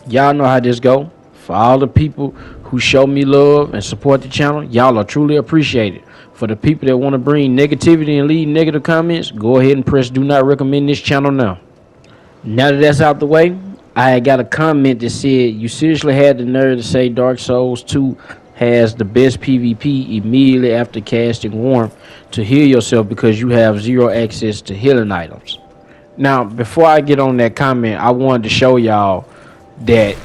Y'all know how this go. For all the people who show me love and support the channel, y'all are truly appreciated. For the people that want to bring negativity and leave negative comments, go ahead and press do not recommend this channel now. Now that that's out the way, I got a comment that said you seriously had the nerve to say Dark Souls 2 has the best PvP immediately after casting Warmth to heal yourself because you have zero access to healing items. Now, before I get on that comment, I wanted to show y'all that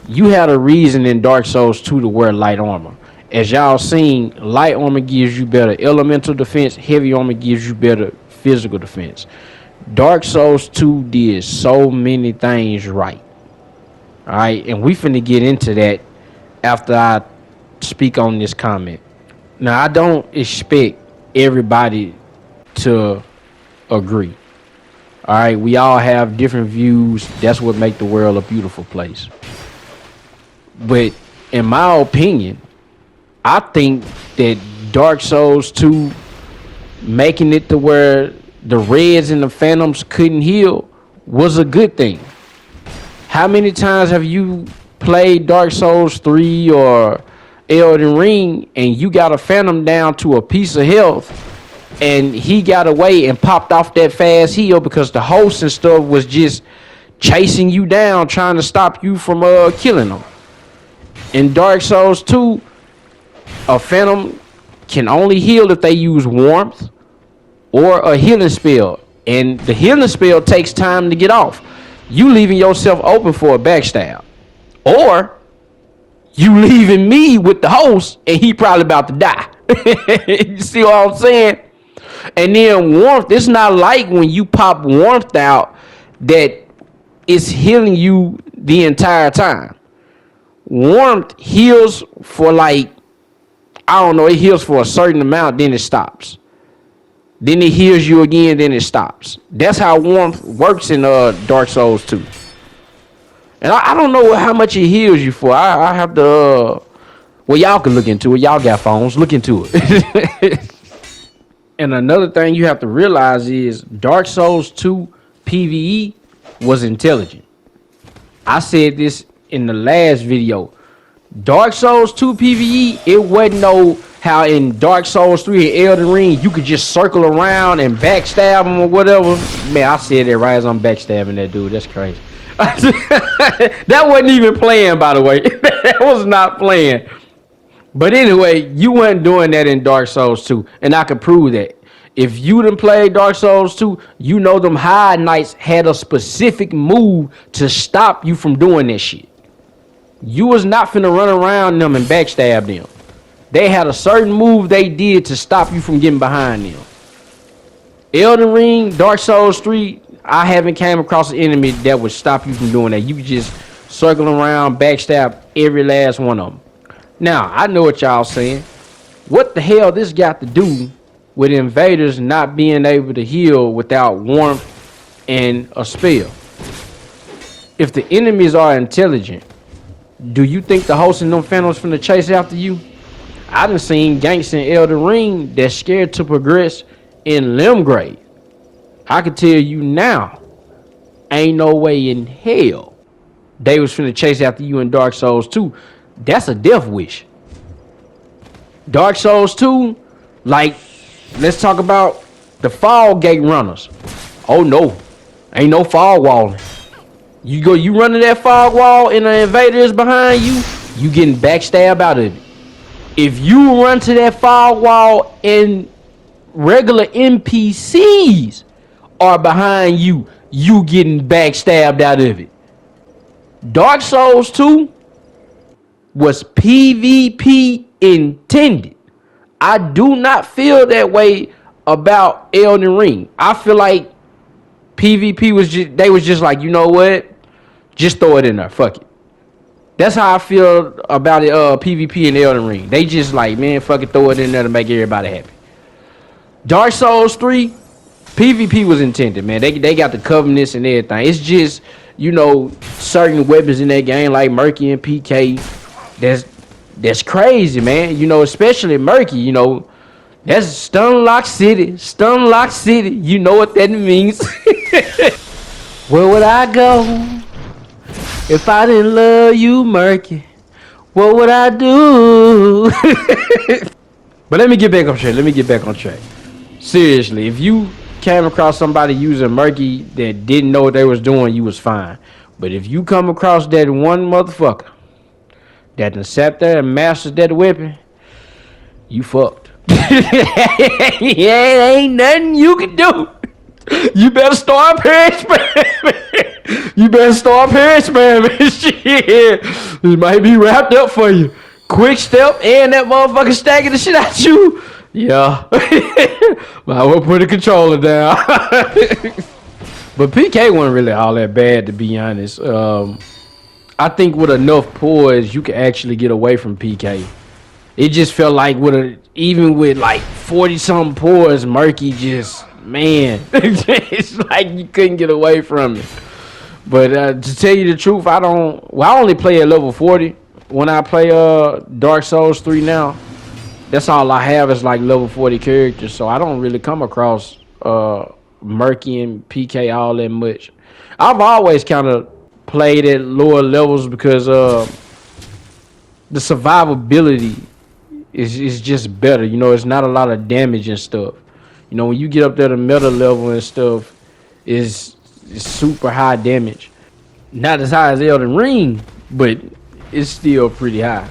you had a reason in Dark Souls 2 to wear light armor. As y'all seen, light armor gives you better elemental defense, heavy armor gives you better physical defense. Dark Souls 2 did so many things right. Alright, and we finna get into that after I speak on this comment. Now, I don't expect everybody to agree. Alright, we all have different views. That's what make the world a beautiful place. But in my opinion, I think that Dark Souls 2 making it to where the Reds and the Phantoms couldn't heal was a good thing. How many times have you played Dark Souls 3 or Elden Ring and you got a Phantom down to a piece of health and he got away and popped off that fast heal because the host and stuff was just chasing you down trying to stop you from killing them? In Dark Souls 2, a Phantom can only heal if they use Warmth or a healing spell. And the healing spell takes time to get off. You leaving yourself open for a backstab. Or you leaving me with the host and he probably about to die. You see what I'm saying? And then Warmth, it's not like when you pop Warmth out that it's healing you the entire time. Warmth heals for like, I don't know, it heals for a certain amount, then it stops. Then it heals you again, then it stops. That's how Warmth works in Dark Souls 2. And I don't know how much it heals you for. I have to, well, y'all can look into it. Y'all got phones, look into it. And another thing you have to realize is Dark Souls 2 PvE was intelligent. I said this in the last video. Dark Souls 2 PvE, it wasn't no how in Dark Souls 3 and Elden Ring you could just circle around and backstab him or whatever. Man, I said that right as I'm backstabbing that dude. That's crazy. That wasn't even playing, by the way. That was not playing. But anyway, you weren't doing that in Dark Souls 2, and I could prove that. If you done played Dark Souls 2, you know them High Knights had a specific move to stop you from doing that shit. You was not finna run around them and backstab them. They had a certain move they did to stop you from getting behind them. Elden Ring, Dark Souls 3, I haven't came across an enemy that would stop you from doing that. You could just circle around, backstab every last one of them. Now, I know what y'all saying. What the hell this got to do with invaders not being able to heal without warmth and a spell? If the enemies are intelligent, do you think the host and them phantoms finna chase after you? I done seen ganks in Elden Ring that's scared to progress in Limgrave. I can tell you now, ain't no way in hell they was finna chase after you in Dark Souls 2. That's a death wish. Dark Souls 2, like, let's talk about the fall gate runners. Oh no, ain't no fog walling. You running that fog wall and an invader is behind you, you getting backstabbed out of it. If you run to that fog wall and regular NPCs are behind you, you getting backstabbed out of it. Dark Souls 2 was PvP intended. I do not feel that way about Elden Ring. I feel like PvP was just, they was just like, you know what? Just throw it in there. Fuck it. That's how I feel about it, PvP and Elden Ring. They just like, man, fuck it, throw it in there to make everybody happy. Dark Souls 3, PvP was intended, man. They got the covenants and everything. It's just, you know, certain weapons in that game like Murky and PK. That's crazy, man. You know, especially Murky, you know. That's Stunlock City. Stunlock City. You know what that means. Where would I go If I didn't love you, Murky, what would I do? But let me get back on track. Let me get back on track. Seriously, if you came across somebody using Murky that didn't know what they was doing, you was fine. But if you come across that one motherfucker that done sat there and mastered that weapon, you fucked. Yeah, ain't nothing you can do. You better start Paris, man. You better start Paris, man. Shit, this might be wrapped up for you. Quick step and that motherfucker stacking the shit out you. Yeah. Might well put the controller down. But PK wasn't really all that bad, to be honest. I think with enough poise, you can actually get away from PK. It just felt like even with like 40 something poise, Murky just, man, it's like you couldn't get away from it. But to tell you the truth, I only play at level 40 when I play Dark Souls 3 now. That's all I have is like level 40 characters, so I don't really come across Murky and PK all that much. I've always kind of played at lower levels because the survivability is just better. You know, it's not a lot of damage and stuff. You know, when you get up there to meta level and stuff, is super high damage. Not as high as Elden Ring, but it's still pretty high.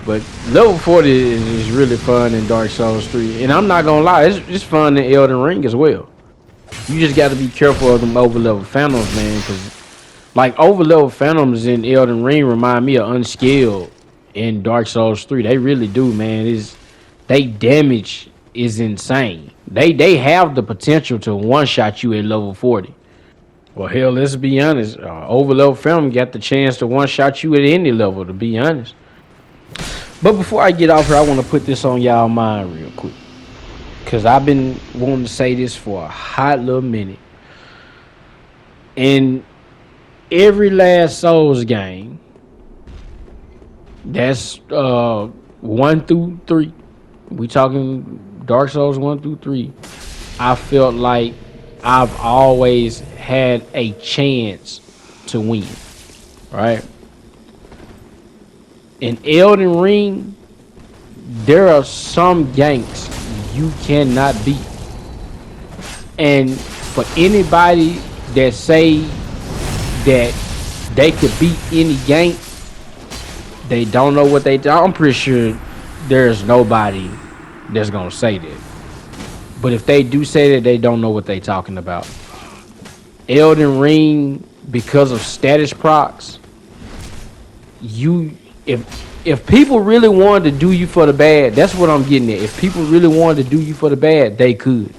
But level 40 is really fun in Dark Souls 3. And I'm not gonna lie, it's fun in Elden Ring as well. You just gotta be careful of them over level phantoms, man, because like over level phantoms in Elden Ring remind me of Unskilled in Dark Souls 3. They really do, man. They damage is insane. They have the potential to one shot you at level 40. Well, hell, let's be honest. Over level phantom got the chance to one shot you at any level, to be honest. But before I get off here, I want to put this on y'all mind real quick, because I've been wanting to say this for a hot little minute. In every last Souls game, that's 1 through 3. We talking Dark Souls 1 through 3. I felt like I've always had a chance to win, right? In Elden Ring, there are some ganks you cannot beat. And for anybody that say that they could beat any gank, they don't know what they do. I'm pretty sure there's nobody that's gonna say that. But if they do say that, they don't know what they talking about. Elden Ring, because of status procs, if people really wanted to do you for the bad, that's what I'm getting at. If people really wanted to do you for the bad, they could.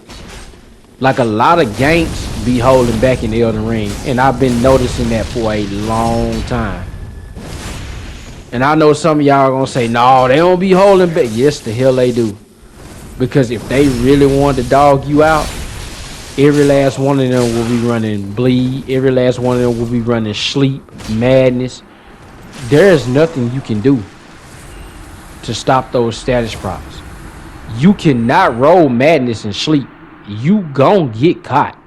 Like a lot of ganks be holding back in Elden Ring, and I've been noticing that for a long time. And I know some of y'all are gonna say, no, they don't be holding back. Yes, the hell they do. Because if they really wanted to dog you out, every last one of them will be running bleed. Every last one of them will be running sleep, madness. There is nothing you can do to stop those status procs. You cannot roll madness and sleep. You gon' get caught.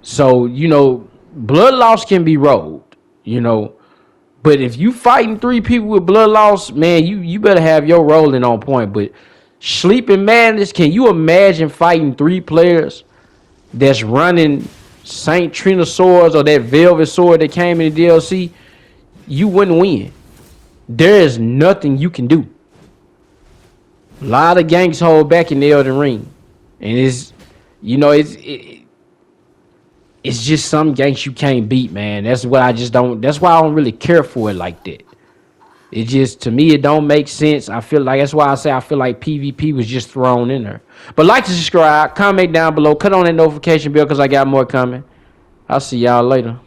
So, you know, blood loss can be rolled, you know. But if you fighting 3 people with blood loss, man, you better have your rolling on point. But sleeping madness, can you imagine fighting 3 players that's running Saint Trina swords or that velvet sword that came in the DLC? You wouldn't win. There is nothing you can do. A lot of ganks hold back in the Elden Ring. And it's just some ganks you can't beat, man. That's why I don't really care for it like that. It just, to me, it don't make sense. That's why I say I feel like PvP was just thrown in there. But like to subscribe, comment down below, cut on that notification bell because I got more coming. I'll see y'all later.